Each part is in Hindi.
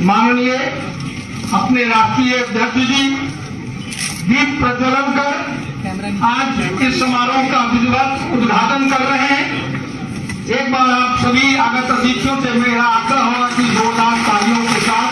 माननीय अपने राष्ट्रीय अध्यक्ष जी दीप प्रज्वलन कर आज इस समारोह का विधिवत उद्घाटन कर रहे हैं। एक बार आप सभी आगत अतिथियों से मेरा आग्रह होगा कि जोरदार तालियों के साथ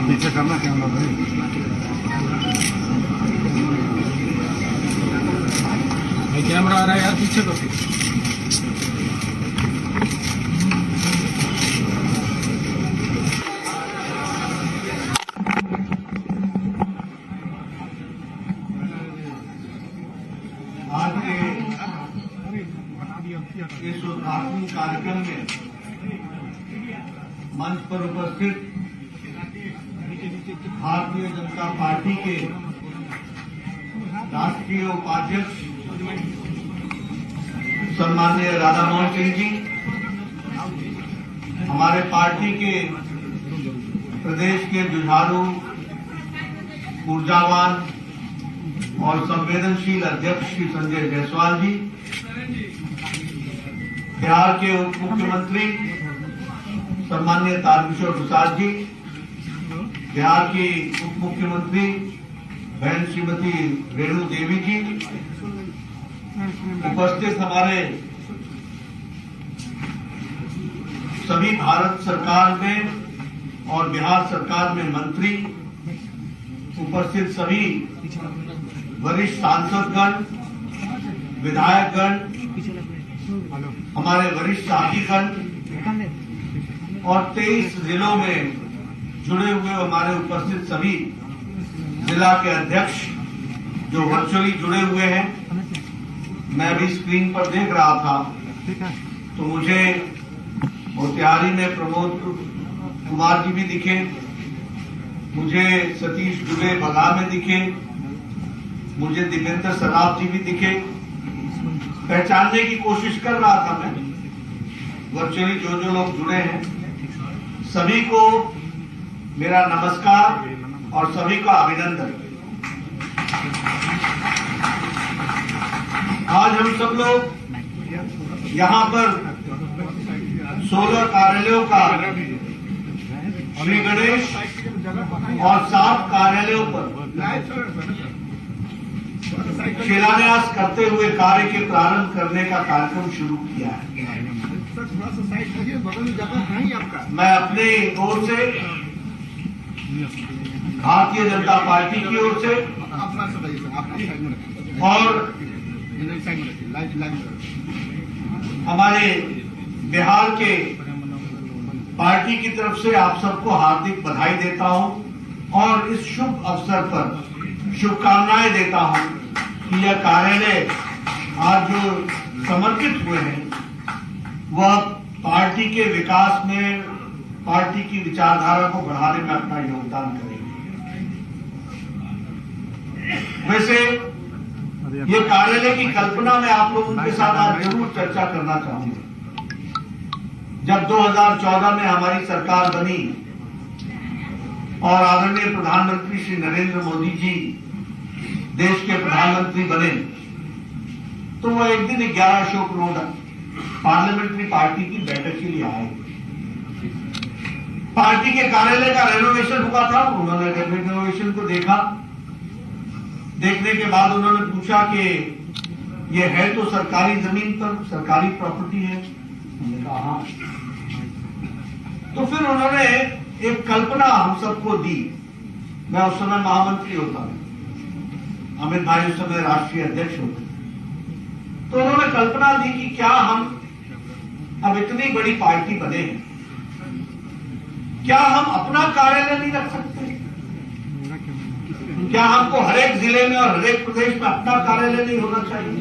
पीछे करना कैमरा भाई कैमरा आ रहा है यार पीछे तो आज के इस उद्घाटन कार्यक्रम में मंच पर उपस्थित भारतीय जनता पार्टी के राष्ट्रीय उपाध्यक्ष सम्माननीय राधा मोहन सिंह जी, हमारे पार्टी के प्रदेश के जुझारू, ऊर्जावान और संवेदनशील अध्यक्ष श्री संजय जायसवाल जी, बिहार के उप मुख्यमंत्री सम्माननीय तारकिशोर प्रसाद जी, बिहार की उप मुख्यमंत्री बहन श्रीमती रेणु देवी जी, उपस्थित हमारे सभी भारत सरकार में और बिहार सरकार में मंत्री, उपस्थित सभी वरिष्ठ सांसदगण, विधायकगण, हमारे वरिष्ठ साथीगण और 23 जिलों में जुड़े हुए हमारे उपस्थित सभी जिला के अध्यक्ष जो वर्चुअली जुड़े हुए हैं। मैं भी स्क्रीन पर देख रहा था तो मुझे मोतिहारी में प्रमोद कुमार जी भी दिखे, मुझे सतीश दुबे बगा में दिखे, मुझे दिवेंद्र सराफ जी भी दिखे। पहचानने की कोशिश कर रहा था मैं, वर्चुअली जो जो लोग जुड़े हैं सभी को मेरा नमस्कार और सभी का अभिनंदन। आज हम सब लोग यहाँ पर 16 कार्यालयों का श्री गणेश और 7 कार्यालयों पर शिलान्यास करते हुए कार्य के प्रारंभ करने का कार्यक्रम शुरू किया है। मैं अपनी ओर से, भारतीय जनता पार्टी की ओर से और हमारे बिहार के पार्टी की तरफ से आप सबको हार्दिक बधाई देता हूं और इस शुभ अवसर पर शुभकामनाएं देता हूं कि यह कार्यालय आज जो समर्पित हुए हैं वह पार्टी के विकास में, पार्टी की विचारधारा को बढ़ाने में अपना योगदान करेंगे। वैसे ये कार्यालय की कल्पना में आप लोगों के साथ आज जरूर चर्चा करना चाहूंगा। जब 2014 में हमारी सरकार बनी और आदरणीय प्रधानमंत्री श्री नरेंद्र मोदी जी देश के प्रधानमंत्री बने तो वो एक दिन 11 अशोक रोड पार्लियामेंट्री पार्टी की बैठक के लिए आए। पार्टी के कार्यालय का रेनोवेशन हुआ था, उन्होंने रेनोवेशन को देखा। देखने के बाद उन्होंने पूछा कि ये है तो सरकारी जमीन पर, सरकारी प्रॉपर्टी है। मैंने कहा हाँ। तो फिर उन्होंने एक कल्पना हम सबको दी। मैं उस समय महामंत्री होता, अमित भाई उस समय राष्ट्रीय अध्यक्ष होते। तो उन्होंने कल्पना दी कि क्या हम अब इतनी बड़ी पार्टी बने हैं, क्या हम अपना कार्यालय नहीं रख सकते? क्या हमको हर एक जिले में और हर एक प्रदेश में अपना कार्यालय नहीं होना चाहिए?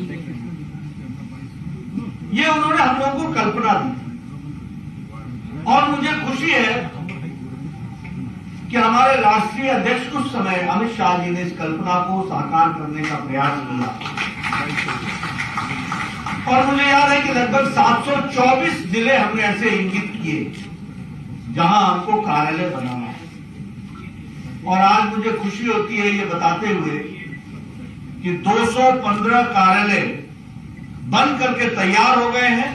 ये उन्होंने हम लोगों को कल्पना दी और मुझे खुशी है कि हमारे राष्ट्रीय अध्यक्ष उस समय अमित शाह जी ने इस कल्पना को साकार करने का प्रयास किया और मुझे याद है कि लगभग 724 जिले हमने ऐसे इंगित किए जहां हमको कार्यालय बनाना है। और आज मुझे खुशी होती है ये बताते हुए कि 215 कार्यालय बन करके तैयार हो गए हैं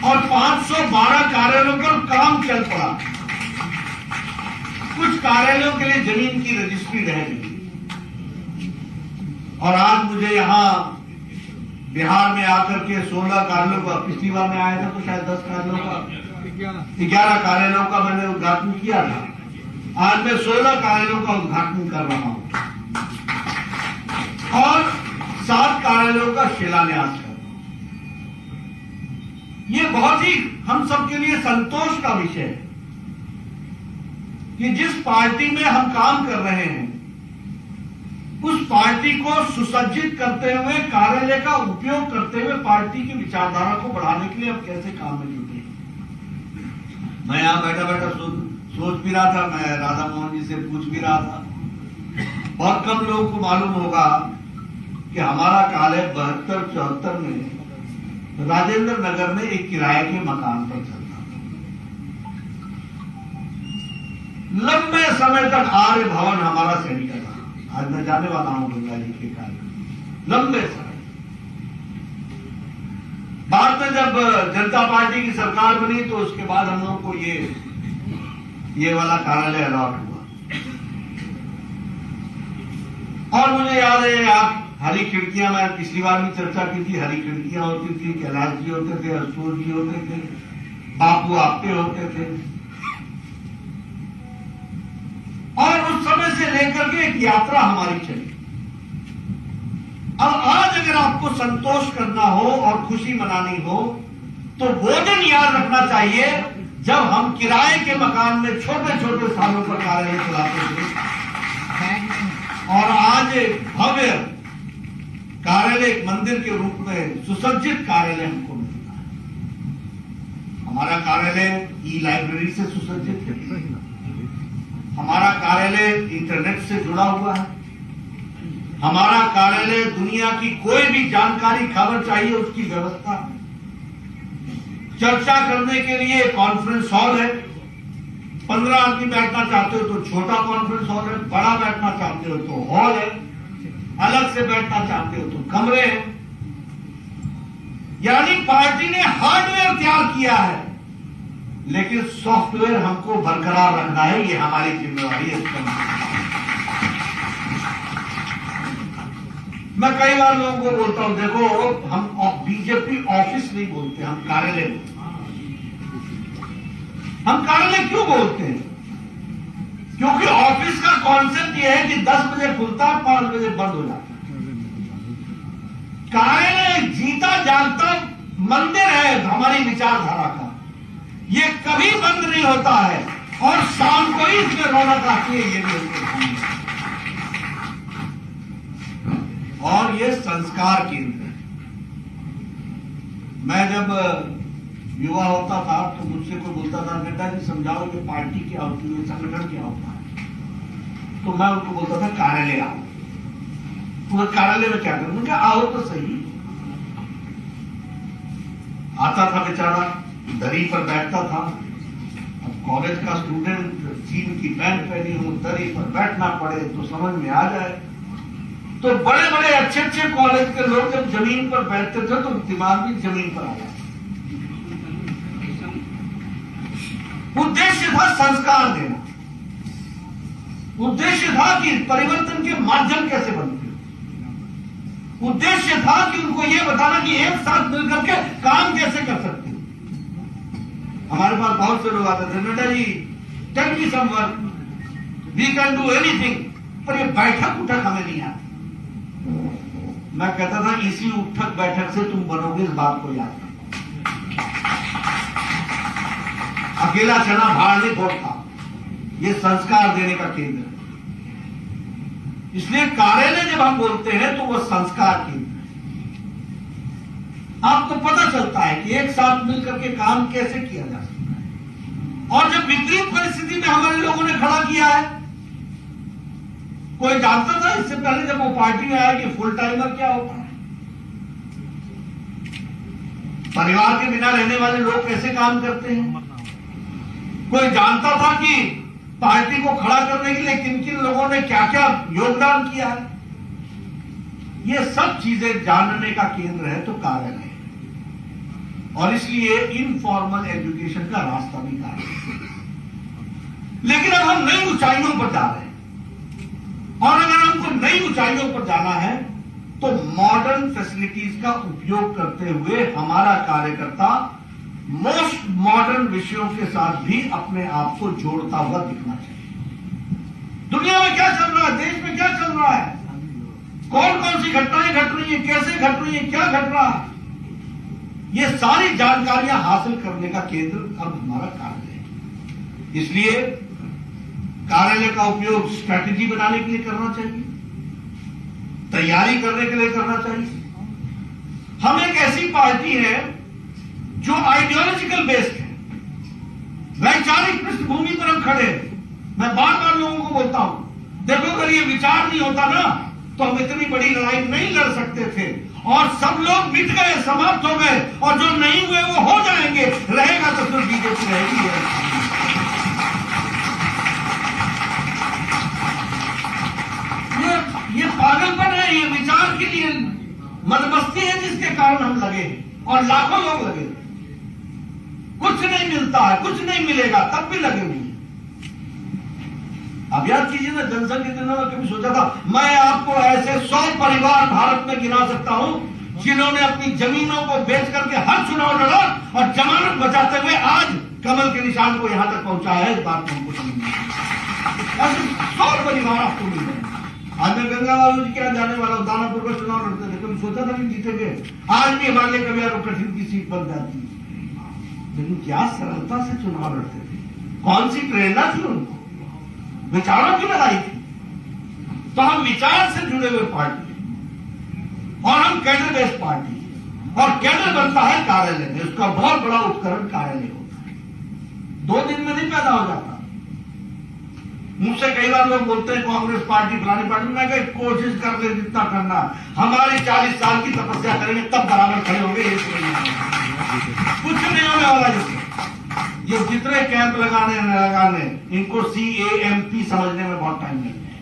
और 512 कार्यालयों का काम चल पड़ा। कुछ कार्यालयों के लिए जमीन की रजिस्ट्री रह गई। और आज मुझे यहां बिहार में आकर के 16 कार्यालयों का, पिछली बार में आया था तो शायद 10 कार्यालयों का, 11 कार्यालयों का मैंने उद्घाटन किया था। आज मैं 16 कार्यालयों का उद्घाटन कर रहा हूं और 7 कार्यालयों का शिलान्यास कर रहा हूं। ये बहुत ही हम सबके लिए संतोष का विषय है कि जिस पार्टी में हम काम कर रहे हैं उस पार्टी को सुसज्जित करते हुए, कार्यालय का उपयोग करते हुए पार्टी की विचारधारा को बढ़ाने के लिए अब कैसे काम में जुटे। मैं यहां बैठा बैठा सोच भी रहा था, मैं राधा मोहन जी से पूछ भी रहा था। बहुत कम लोगों को मालूम होगा कि हमारा कार्यालय 72-74 में राजेंद्र नगर में एक किराए के मकान पर चलता था। लंबे समय तक आर्य भवन हमारा सेंटर था। आज मैं जाने वाला हूं गंगा जी के कार्य लंबे समय। बाद में जब जनता पार्टी की सरकार बनी तो उसके बाद हम लोगों को ये वाला कार्यालय अलॉट हुआ। और मुझे याद है आप हरी खिड़कियां, मैं पिछली बार भी चर्चा की थी, हरी खिड़कियां होती थी, कैलाश जी होते थे, अशोक जी होते थे, बापू आपटे होते थे। और उस समय से लेकर के एक यात्रा हमारी चली। अब आज अगर आपको संतोष करना हो और खुशी मनानी हो तो वो दिन याद रखना चाहिए जब हम किराए के मकान में छोटे छोटे स्थानों पर कार्यालय चलाते थे और आज भव्य कार्यालय, एक मंदिर के रूप में सुसज्जित कार्यालय हमको मिलता है। हमारा कार्यालय ई लाइब्रेरी से सुसज्जित है। हमारा कार्यालय इंटरनेट से जुड़ा हुआ है। हमारा कार्यालय दुनिया की कोई भी जानकारी, खबर चाहिए उसकी व्यवस्था है। चर्चा करने के लिए कॉन्फ्रेंस हॉल है। 15 आदमी बैठना चाहते हो तो छोटा कॉन्फ्रेंस हॉल है, बड़ा बैठना चाहते हो तो हॉल है, अलग से बैठना चाहते हो तो कमरे हैं। यानी पार्टी ने हार्डवेयर तैयार किया है लेकिन सॉफ्टवेयर हमको बरकरार रखना है। ये हमारी जिम्मेवारी है। मैं कई बार लोगों को बोलता हूं, देखो हम बीजेपी ऑफिस नहीं बोलते, हम कार्यालय बोलते। हम कार्यालय क्यों बोलते हैं? क्योंकि ऑफिस का कॉन्सेप्ट यह है कि 10 बजे खुलता है, 5 बजे बंद हो जाता है। कार्यालय जीता जागता मंदिर है हमारी विचारधारा का। ये कभी बंद नहीं होता है और शाम को ही इसमें रौनक आती है। ये भी उनके ध्यान में। और ये संस्कार केंद्र है। मैं जब युवा होता था तो मुझसे कोई बोलता था, बेटा जी समझाओ कि पार्टी क्या होती है, संगठन क्या होता है। तो मैं उनको बोलता था कार्यालय आओ। तो कार्यालय में क्या करूं? मुझे आओ तो सही। आता था बेचारा, दरी पर बैठता था। अब कॉलेज का स्टूडेंट, जीन की पैंट पहनी हो, दरी पर बैठना पड़े तो समझ में आ जाए। तो बड़े बड़े अच्छे अच्छे कॉलेज के लोग जब जमीन पर बैठते थे तो दिमाग भी जमीन पर आ जाता। उद्देश्य था संस्कार देना। उद्देश्य था कि परिवर्तन के माध्यम कैसे बनते। उद्देश्य था कि उनको यह बताना कि एक साथ मिलकर के काम कैसे कर सकते। हमारे पास बहुत से लोग आते थे, बेटा जी tell me some work, we can do anything, पर ये बैठक उठक हमें नहीं आती। मैं कहता था इसी उठक बैठक से तुम बनोगे, इस बात को याद रखो। अकेला चना भाड़ नहीं फोड़ता। ये संस्कार देने का केंद्र है। इसलिए कार्यालय जब हम बोलते हैं तो वह संस्कार केंद्र है। आपको पता चलता है कि एक साथ मिलकर के काम कैसे किया जा सकता है। और जब विपरीत परिस्थिति में हमारे लोगों ने खड़ा किया है, कोई जानता था इससे पहले जब वो पार्टी में आया कि फुल टाइमर क्या होता है? परिवार के बिना रहने वाले लोग कैसे काम करते हैं? कोई जानता था कि पार्टी को खड़ा करने के लिए किन किन लोगों ने क्या क्या योगदान किया है? ये सब चीजें जानने का केंद्र है तो कार्यालय है, और इसलिए इनफॉर्मल एजुकेशन का रास्ता भी कार्यालय है। लेकिन अब हम नई ऊंचाइयों पर जा रहे हैं, और अगर हमको नई ऊंचाइयों पर जाना है तो मॉडर्न फैसिलिटीज का उपयोग करते हुए हमारा कार्यकर्ता मोस्ट मॉडर्न विषयों के साथ भी अपने आप को जोड़ता हुआ दिखना चाहिए। दुनिया में क्या चल रहा है, देश में क्या चल रहा है, कौन कौन सी घटनाएं घट रही है, कैसे घट रही है, क्या घट रहा है, ये सारी जानकारियां हासिल करने का केंद्र अब हमारा कार्यालय है। इसलिए कार्यालय का उपयोग स्ट्रैटेजी बनाने के लिए करना चाहिए, तैयारी करने के लिए करना चाहिए। हम एक ऐसी पार्टी है जो आइडियोलॉजिकल बेस्ड है, वैचारिक पृष्ठभूमि पर हम खड़े हैं। मैं बार बार लोगों को बोलता हूं, देखो अगर ये विचार नहीं होता ना तो हम इतनी बड़ी लड़ाई नहीं लड़ सकते थे, और सब लोग मिट गए, समाप्त हो गए, और जो नहीं हुए वो हो जाएंगे। रहेगा तो फिर बीजेपी रहेगी। ये पागलपन है, ये विचार के लिए मदमस्ती है जिसके कारण हम लगे, और लाखों लोग लगे। कुछ नहीं मिलता है, कुछ नहीं मिलेगा, तब भी लगे नहीं। अब याद कीजिए ना, जनसंघ के दिनों में कभी सोचा था? मैं आपको ऐसे 100 परिवार भारत में गिना सकता हूं जिन्होंने अपनी जमीनों को बेच करके हर चुनाव लड़ा और जमानत बचाते हुए आज कमल के निशान को यहां तक पहुंचाया है। इस बात को हमको समझना है। ऐसे 100 परिवार आपको मिल रहे हैं। आज मैं गंगा बाबू जी के यहाँ जाने वाला हूं, दानापुर का चुनाव लड़ते थे, कभी सोचा था नहीं जीतेंगे। आज भी हमारे लिए कभी यार कठिन की सीट बन जाती है, लेकिन क्या सरलता से चुनाव लड़ते थे। कौन सी प्रेरणा थी उनको, विचारों की लड़ाई थी। तो हम विचार से जुड़े हुए पार्टी, और हम कैडर बेस्ड पार्टी, और कैडर बनता है कार्यालय में। उसका बहुत बड़ा उपकरण कार्यालय होता है, 2 दिन में नहीं पैदा हो जाता। मुझसे कई बार लोग बोलते हैं कांग्रेस पार्टी फलानी पार्टी, मैं कहीं कोशिश कर ले जितना करना, हमारी 40 साल की तपस्या करेंगे तब बराबर खड़े होंगे। ये कुछ नहीं होने वाला। ये जितने कैंप लगाने न लगाने, इनको CAMP समझने में बहुत टाइम लगता है।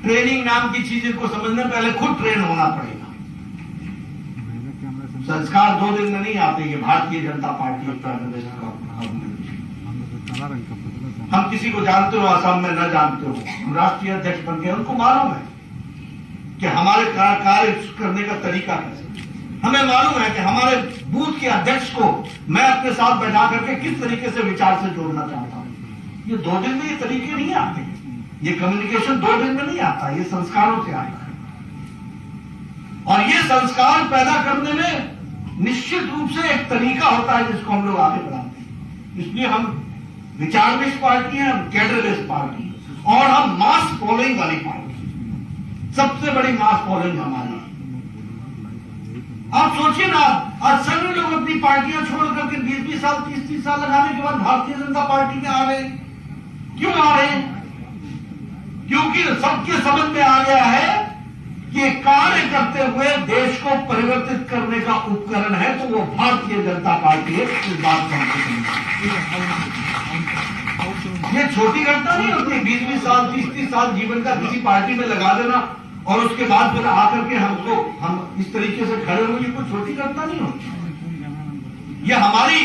ट्रेनिंग नाम की चीज इनको समझने पहले खुद ट्रेन होना पड़ेगा। संस्कार 2 दिन में नहीं आते। ये भारतीय जनता पार्टी उत्तर प्रदेश का, हम किसी को जानते हो असम में, न जानते हो, हम राष्ट्रीय अध्यक्ष बन गए। उनको मालूम है कि हमारे कार्य करने का तरीका कैसे। हमें मालूम है कि हमारे बूथ के अध्यक्ष को मैं अपने साथ बैठा करके किस तरीके से विचार से जोड़ना चाहता हूं। ये 2 दिन में ये तरीके नहीं आते, ये कम्युनिकेशन 2 दिन में नहीं आता, ये संस्कारों से आता है। और ये संस्कार पैदा करने में निश्चित रूप से एक तरीका होता है जिसको हम लोग आगे बढ़ाते हैं। इसलिए हम विचार बेस्ड पार्टी है, हम कैडर बेस्ड पार्टी है, और हम मास फॉलोइंग वाली पार्टी। सबसे बड़ी मास फॉलोइंग हमारी। आप सोचिए ना, आज सभी लोग अपनी पार्टियां छोड़ करके 20-20 साल 30-30 साल लगाने के बाद भारतीय जनता पार्टी में आ रहे हैं। क्यों आ रहे हैं? क्योंकि सबके समझ में आ गया है कि कार्य करते हुए देश को परिवर्तित करने का उपकरण है तो वो भारतीय जनता पार्टी है। इस बात को हमको समझना। ये छोटी घटना नहीं होती। 20-20 साल 30-30 साल जीवन का किसी पार्टी में लगा देना और उसके बाद फिर आकर के हम इस तरीके से खड़े हुए, ये कोई छोटी घटना नहीं होती। ये हमारी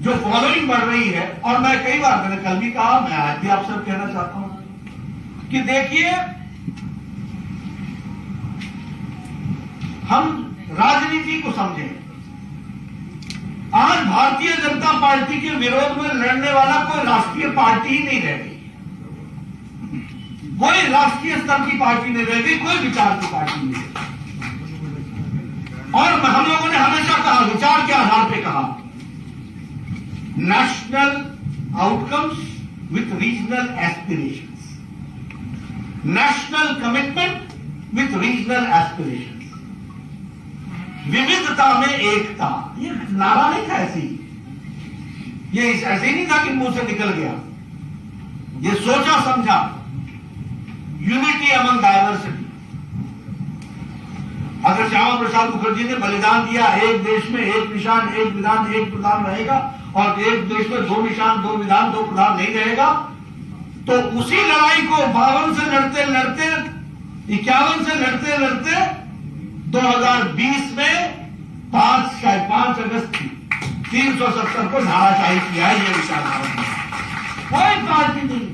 जो फॉलोइंग बढ़ रही है। और मैं कई बार, मैंने कल भी कहा, मैं आज भी आपसे कहना चाहता हूं कि देखिए, हम राजनीति को समझें। आज भारतीय जनता पार्टी के विरोध में लड़ने वाला कोई राष्ट्रीय पार्टी ही नहीं रह गई, कोई राष्ट्रीय स्तर की पार्टी नहीं रह गई, कोई विचार की पार्टी नहीं रह गई। और हम लोगों ने हमेशा कहा, विचार के आधार पे कहा, national outcomes with regional aspirations, national commitment with regional aspirations, विविधता में एकता। ये नारा नहीं था ऐसी, ये ऐसे ही नहीं था कि मुंह से निकल गया। ये सोचा समझा, यूनिटी अमंग डायवर्सिटी। अगर श्यामा प्रसाद मुखर्जी ने बलिदान दिया, एक देश में एक निशान, एक विधान, एक प्रधान रहेगा, और एक देश में दो निशान, दो विधान, दो प्रधान नहीं रहेगा, तो उसी लड़ाई को 52 से लड़ते लड़ते, 51 से लड़ते लड़ते 2020 में 5 अगस्त 370 को धाराशाही किया है। ये विचारधारा कोई पार्टी नहीं,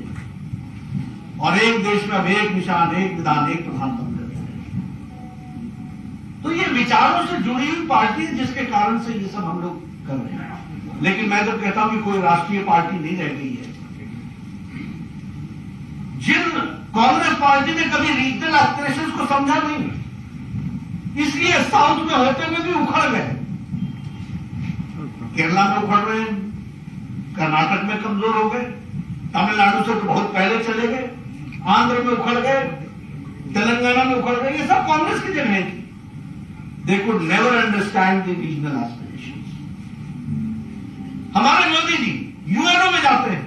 और एक देश में अब एक निशान, एक विधान, एक प्रधान बन गए। तो ये विचारों से जुड़ी हुई पार्टी है, जिसके कारण से ये सब हम लोग कर रहे हैं। लेकिन मैं तो कहता हूं कि कोई राष्ट्रीय पार्टी नहीं रह गई है। जिन कांग्रेस पार्टी ने कभी रीजनल एस्पिरेशंस को समझा नहीं, इसलिए साउथ में होते हुए भी उखड़ गए। केरला में उखड़ रहे हैं, कर्नाटक में कमजोर हो गए, तमिलनाडु से तो बहुत पहले चले गए, आंध्र में उखड़ गए, तेलंगाना में उखड़ गए। ये सब कांग्रेस की जगह थी। They could never understand the regional aspirations. हमारे मोदी जी यूएनओ में जाते हैं,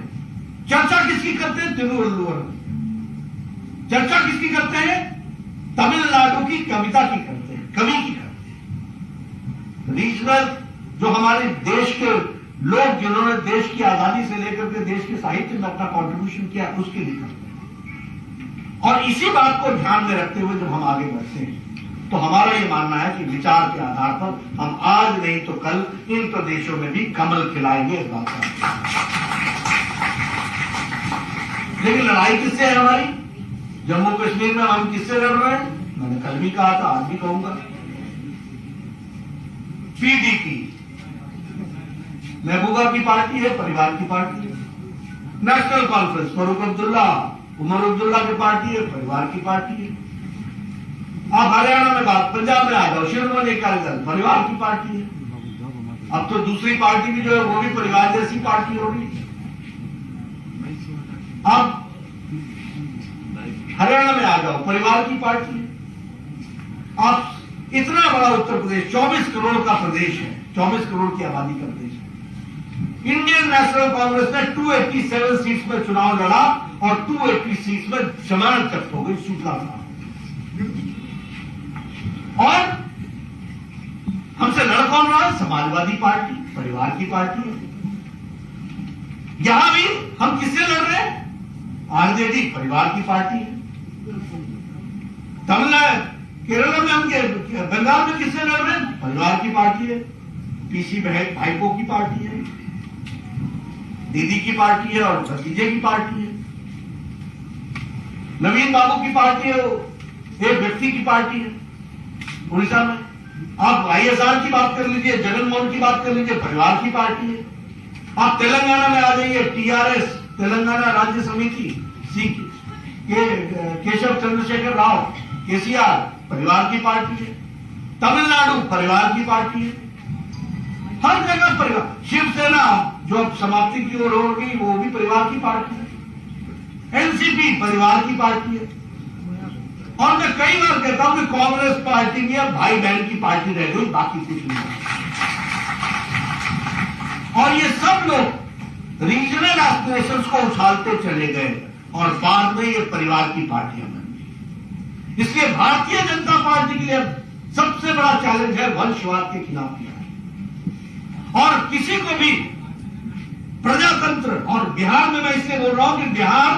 चर्चा किसकी करते हैं? तिरुवल्लुवर में। चर्चा किसकी करते हैं? तमिलनाडु की कविता की करते हैं, कवि की करते हैं। रीजनल जो हमारे देश के लोग, जिन्होंने देश की आजादी से लेकर के देश के साहित्य में अपना कॉन्ट्रीब्यूशन किया, उसके लिए करते हैं। और इसी बात को ध्यान में रखते हुए जब हम आगे बढ़ते हैं, तो हमारा ये मानना है कि विचार के आधार पर हम आज नहीं तो कल इन प्रदेशों में भी कमल खिलाएंगे। इस बात का लेकिन लड़ाई किससे है हमारी? जम्मू कश्मीर में हम किससे लड़ रहे हैं? मैंने कल भी कहा था, आज भी कहूंगा, पीडीपी महबूबा की पार्टी है, परिवार की पार्टी है। नेशनल कॉन्फ्रेंस फारूक अब्दुल्ला, उमर अब्दुल्ला की पार्टी है, परिवार की पार्टी है। आप हरियाणा में बात, पंजाब में आ जाओ, शिरोमणि अकाली दल परिवार की पार्टी है। अब तो दूसरी पार्टी भी जो है वो भी परिवार जैसी पार्टी होगी। अब हरियाणा में आ जाओ, परिवार की पार्टी है। अब इतना बड़ा उत्तर प्रदेश 24 करोड़ का प्रदेश है, 24 करोड़ की आबादी का प्रदेश है। इंडियन नेशनल कांग्रेस ने 287 सीट्स में चुनाव लड़ा और 280 सीट्स में जमानत जब्त हो गई, सूचना था। और हमसे लड़ कौन रहा है? समाजवादी पार्टी, परिवार की पार्टी है। यहां भी हम किससे लड़ रहे हैं? आरजेडी, परिवार की पार्टी है। तमिलनाडु, केरला में हम, बंगाल में किससे लड़ रहे हैं? परिवार की पार्टी है। पीसी भाईपो की पार्टी है, दीदी की पार्टी है और भतीजे की पार्टी है। नवीन बाबू की पार्टी है, एक व्यक्ति की पार्टी है। उड़ीसा में आप वाईएसआर की बात कर लीजिए, जगन मोहन की बात कर लीजिए, परिवार की पार्टी है। आप तेलंगाना में आ जाइए, टीआरएस, तेलंगाना राज्य समिति, केशव चंद्रशेखर राव, केसीआर, परिवार की पार्टी है। तमिलनाडु, परिवार की पार्टी है। हर जगह परिवार। शिवसेना जो अब समाप्ति की ओर हो गई, वो भी परिवार की पार्टी है। एनसीपी, परिवार की पार्टी है। और मैं कई बार कहता हूं कि कांग्रेस पार्टी में अब भाई बहन की पार्टी रह गई, बाकी कुछ नहीं। और ये सब लोग रीजनल एस्पिरेशंस को उछालते चले गए और बाद में ये परिवार की पार्टियां बन गई। इसलिए भारतीय जनता पार्टी के लिए सबसे बड़ा चैलेंज है वंशवाद के खिलाफ लड़ाई। और किसी को भी प्रजातंत्र, और बिहार में मैं इसलिए बोल रहा हूं कि बिहार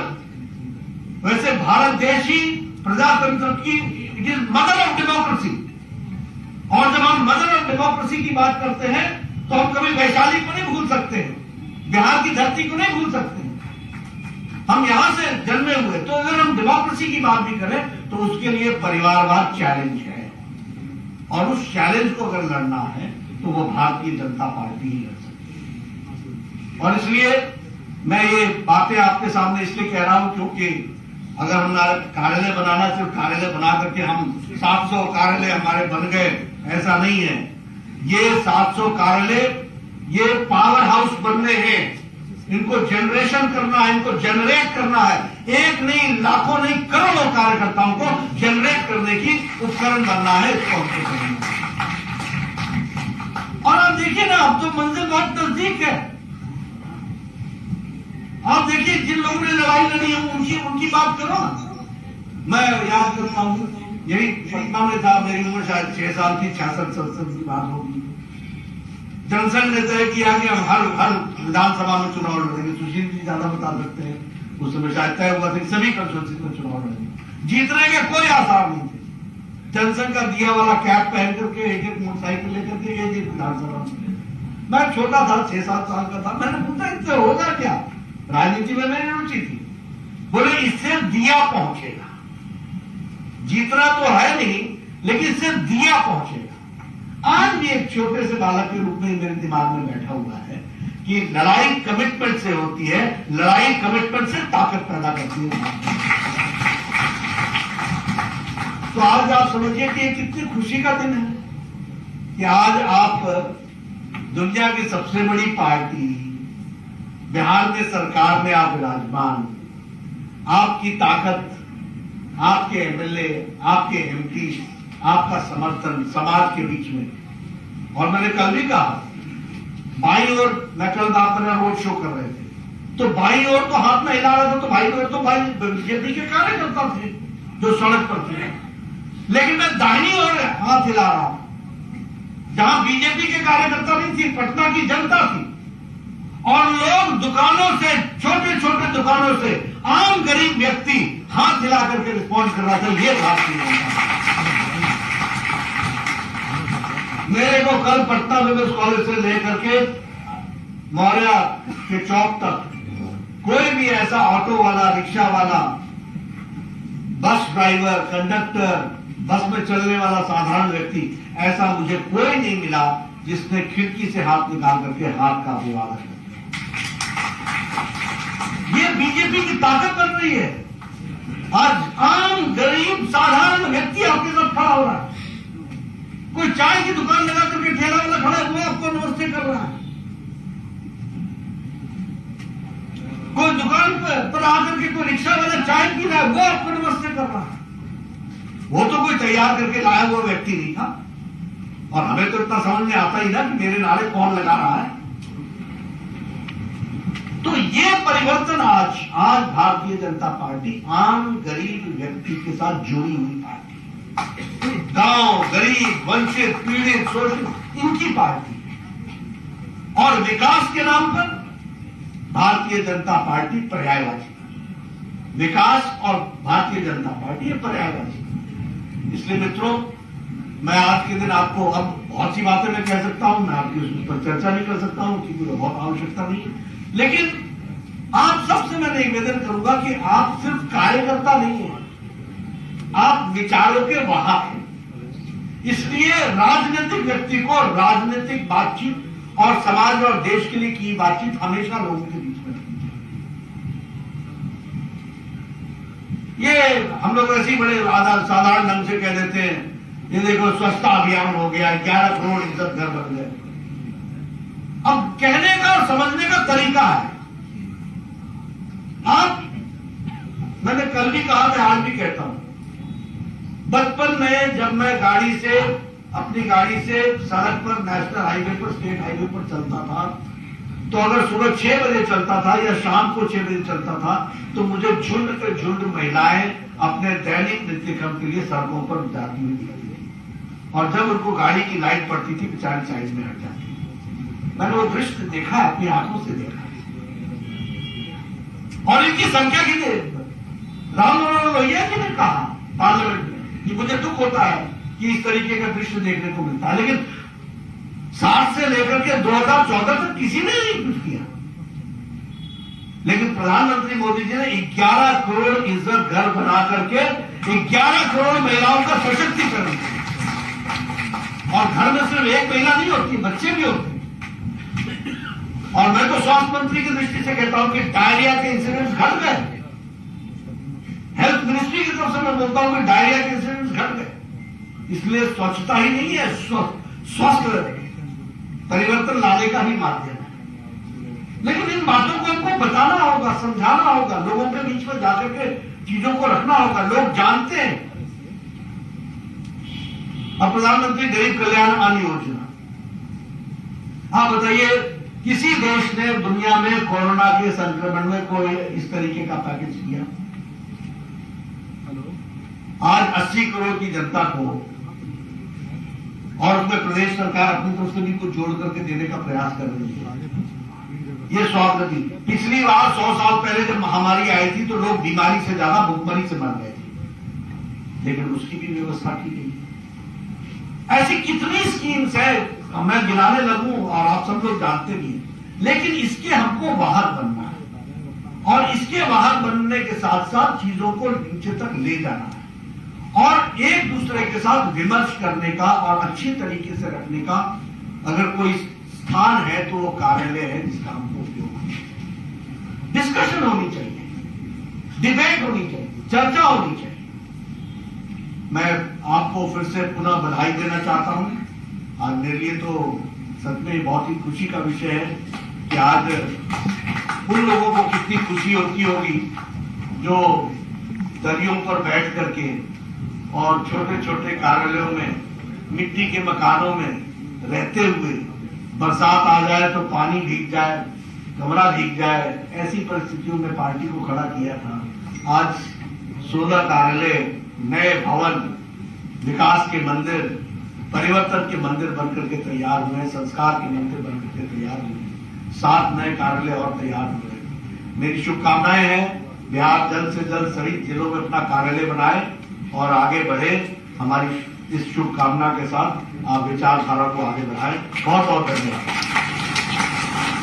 वैसे भारत देश ही प्रजातंत्र की, it is mother of democracy. और जब हम मदर ऑफ डेमोक्रेसी की बात करते हैं तो हम कभी वैशाली को नहीं भूल सकते हैं, बिहार की धरती को नहीं भूल सकते हैं। हम यहां से जन्मे हुए, तो अगर हम डेमोक्रेसी की बात भी करें तो उसके लिए परिवारवाद चैलेंज है। और उस चैलेंज को अगर लड़ना है तो वो भारतीय जनता पार्टी ही लड़ सकती है। और इसलिए मैं ये बातें आपके सामने इसलिए कह रहा हूं क्योंकि अगर हम कार्यालय बनाना, सिर्फ कार्यालय बना करके हम 700 कार्यालय हमारे बन गए, ऐसा नहीं है। ये 700 कार्यालय ये पावर हाउस बनने हैं, इनको जनरेशन करना है, इनको जनरेट करना है। एक नहीं, लाखों नहीं, करोड़ों कार्यकर्ताओं को जनरेट करने की उपकरण बनना है, इसको हमको करना है। और आप देखिए ना, अब तो मंजिल बहुत नजदीक है। आप देखिए जिन लोगों ने लड़ाई लड़ी है उनकी बात करो ना। मैं याद करता हूं यही पटना में था, मेरी उम्र शायद 6 साल की, 66-67 की बात होगी। जनसंघ ने तय किया कि हम हर विधानसभा में चुनाव लड़ेंगे। सुशील जी ज्यादा बता सकते हैं, उस समय शायद तय हुआ था कि सभी कंस्टिट्यूंसी में चुनाव लड़ेंगे। जीतने के कोई आसार नहीं थे। जनसंघ का दिया वाला कैप पहन करके एक मोटरसाइकिल लेकर के एक विधानसभा में, मैं छोटा था, 6-7 साल का था। मैंने पूछा इससे होगा क्या? राजनीति में मेरी रुचि थी। बोले इससे दिया पहुंचेगा, जीतना तो है नहीं लेकिन इससे दिया पहुंचेगा। आज भी एक छोटे से बालक के रूप में मेरे दिमाग में बैठा हुआ है कि लड़ाई कमिटमेंट से होती है, लड़ाई कमिटमेंट से ताकत पैदा करती है। तो आज आप समझिए कि कितनी खुशी का दिन है कि आज आप दुनिया की सबसे बड़ी पार्टी, बिहार में सरकार में आप विराजमान, आपकी ताकत, आपके एमएलए, आपके एमपी, आपका समर्थन समाज के बीच में। और मैंने कल भी कहा, बाईं ओर, मैं कल आप मेरा रोड शो कर रहे थे, तो बाईं ओर तो हाथ में हिला रहा था, तो बाईं ओर तो भाई बीजेपी के कार्यकर्ता थे जो सड़क पर थे, लेकिन मैं दाहिनी ओर हाथ हिला रहा हूं जहां बीजेपी के कार्यकर्ता नहीं थी, पटना की जनता थी। और लोग दुकानों से, छोटे छोटे दुकानों से, आम गरीब व्यक्ति हाथ हिला करके रिस्पॉन्ड कर रहा था। ये भारतीय जनता। मेरे को कल पटना विमेंस कॉलेज से लेकर के मौर्या के चौक तक कोई भी ऐसा ऑटो वाला, रिक्शा वाला, बस ड्राइवर, कंडक्टर, बस में चलने वाला साधारण व्यक्ति, ऐसा मुझे कोई नहीं मिला जिसने खिड़की से हाथ निकाल करके हाथ का अभिवादन किया। ये बीजेपी की ताकत बन रही है। आज आम गरीब साधारण व्यक्ति आपके साथ खड़ा हो रहा है। कोई चाय की दुकान लगा करके ठेला वाला खड़ा है, वो आपको नमस्ते कर रहा है। कोई दुकान पर आकर के कोई रिक्शा वाला चाय पी रहा है, वो आपको नमस्ते कर रहा है। वो तो कोई तैयार करके लाया हुआ व्यक्ति नहीं था। और हमें तो इतना समझ में आता ही ना कि मेरे नारे कौन लगा रहा है। तो ये परिवर्तन आज भारतीय जनता पार्टी आम गरीब व्यक्ति के साथ जुड़ी हुई पार्टी, गांव, गरीब, वंचित, पीड़ित, शोषित, इनकी पार्टी। और विकास के नाम पर भारतीय जनता पार्टी पर्यायवाची। विकास और भारतीय जनता पार्टी ये पर्यायवाची। इसलिए मित्रों, मैं आज के दिन आपको, अब बहुत सी बातें मैं कह सकता हूं, मैं आपकी उस पर चर्चा नहीं कर सकता हूं क्योंकि बहुत आवश्यकता नहीं है। लेकिन आप सबसे मैं निवेदन करूंगा कि आप सिर्फ कार्यकर्ता नहीं हैं, आप विचारों के वाहक हैं। इसलिए राजनीतिक व्यक्ति को राजनीतिक बातचीत और समाज और देश के लिए की बातचीत हमेशा लोगों के बीच में रखनी चाहिए। ये हम लोग ऐसे ही बड़े साधारण ढंग से कह देते हैं, ये देखो स्वच्छता अभियान हो गया, 11 करोड़ इज्जत घर बन गए। अब कहने का और समझने का तरीका है। आप, मैंने कल भी कहा, मैं आज भी कहता हूं, बचपन में जब मैं अपनी गाड़ी से सड़क पर, नेशनल हाईवे पर, स्टेट हाईवे पर चलता था, तो अगर सुबह 6 बजे चलता था या शाम को 6 बजे चलता था, तो मुझे झुंड के झुंड महिलाएं अपने दैनिक नित्यक्रम के लिए सड़कों पर जाती हुई दिखती थी। और जब उनको गाड़ी की लाइट पड़ती थी, बेचारी साइड में हट जाती। मैंने वो दृश्य देखा, अपनी आंखों से देखा। और इनकी संख्या कितनी, राम मनोहर लोहिया जी ने कहा पार्लियामेंट में कि मुझे दुख होता है कि इस तरीके का दृश्य देखने को मिलता है, लेकिन 60 से लेकर के 2014 तक किसी ने नहीं कुछ किया। लेकिन प्रधानमंत्री मोदी जी ने 11 करोड़ इज्जत घर बना करके 11 करोड़ महिलाओं का सशक्तिकरण किया। और घर में सिर्फ एक महिला नहीं होती, बच्चे भी होते। और मैं तो स्वास्थ्य मंत्री की दृष्टि से कहता हूं कि डायरिया के इंसिडेंट्स घट गए। हेल्थ मिनिस्ट्री की तरफ से मैं बोलता हूं कि डायरिया के इंसिडेंट्स घट गए। इसलिए स्वच्छता ही नहीं है, स्वस्थ परिवर्तन लाने का ही माध्यम है। लेकिन इन बातों को हमको बताना होगा, समझाना होगा, लोगों के बीच में जाकर के चीजों को रखना होगा। लोग जानते हैं। अब प्रधानमंत्री गरीब कल्याण अन्न योजना, आप बताइए, किसी देश ने दुनिया में कोरोना के संक्रमण में कोई इस तरीके का पैकेज किया? आज 80 करोड़ की जनता को और उसमें प्रदेश सरकार अपनी तरफ से भी कुछ जोड़ करके देने का प्रयास कर रही है। ये स्वावलंबी पिछली बार 100 साल पहले जब महामारी आई थी तो लोग बीमारी से ज्यादा भूखमरी से मर गए थे, लेकिन उसकी भी व्यवस्था की गई। ऐसी कितनी स्कीम्स है, मैं गिनाने लगूं और आप सब लोग जानते भी हैं, लेकिन इसके हमको वाहक बनना है और इसके वाहक बनने के साथ साथ चीजों को नीचे तक ले जाना है और एक दूसरे के साथ विमर्श करने का और अच्छी तरीके से रखने का अगर कोई स्थान है तो वो कार्यालय है जिसका हमको उपयोग है। डिस्कशन होनी चाहिए, डिबेट होनी चाहिए, चर्चा होनी चाहिए। मैं आपको फिर से पुनः बधाई देना चाहता हूं। आज मेरे लिए तो सच में बहुत ही खुशी का विषय है कि आज उन लोगों को कितनी खुशी होती होगी जो दरियों पर बैठ करके और छोटे छोटे कार्यालयों में मिट्टी के मकानों में रहते हुए बरसात आ जाए तो पानी भीग जाए, कमरा भीग जाए, ऐसी परिस्थितियों में पार्टी को खड़ा किया था। आज 16 कार्यालय, नए भवन, विकास के मंदिर, परिवर्तन के मंदिर बनकर के तैयार हुए, संस्कार के मंदिर बनकर के तैयार हुए, 7 नए कार्यालय और तैयार हुए। मेरी शुभकामनाएं हैं बिहार जल्द से जल्द सभी जिलों में अपना कार्यालय बनाए और आगे बढ़े। हमारी इस शुभकामना के साथ आप विचारधारा को आगे बढ़ाएं। बहुत बहुत धन्यवाद।